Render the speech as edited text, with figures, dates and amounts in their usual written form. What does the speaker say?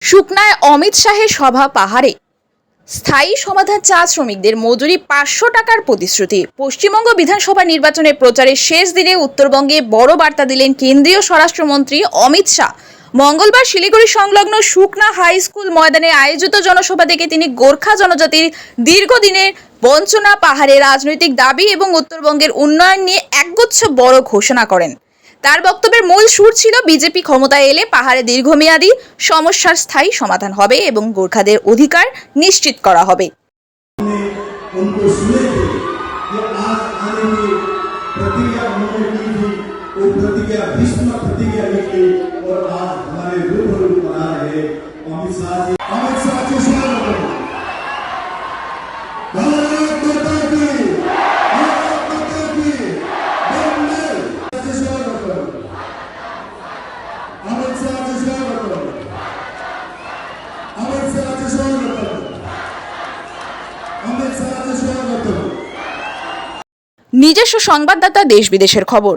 শুকনায় অমিত শাহের সভা পাহাড়ে স্থায়ী সমাধান চা শ্রমিকদের মজুরি 500 টাকার প্রতিশ্রুতি। পশ্চিমবঙ্গ বিধানসভা নির্বাচনের প্রচারের শেষ দিনে উত্তরবঙ্গে বড় বার্তা দিলেন কেন্দ্রীয় স্বরাষ্ট্রমন্ত্রী অমিত শাহ। মঙ্গলবার শিলিগুড়ি সংলগ্ন শুকনা হাই স্কুল ময়দানে আয়োজিত জনসভা থেকে তিনি গোর্খা জনজাতির দীর্ঘদিনের বঞ্চনা, পাহাড়ে রাজনৈতিক দাবি এবং উত্তরবঙ্গের উন্নয়ন নিয়ে একগুচ্ছ বড় ঘোষণা করেন। তার বক্তব্যের মূল সুর ছিল বিজেপি ক্ষমতায় এলে পাহাড়ে দীর্ঘমেয়াদী সমস্যার স্থায়ী সমাধান হবে এবং গোর্খাদের অধিকার নিশ্চিত করা হবে। নিজস্ব সংবাদদাতা, দেশ বিদেশের খবর।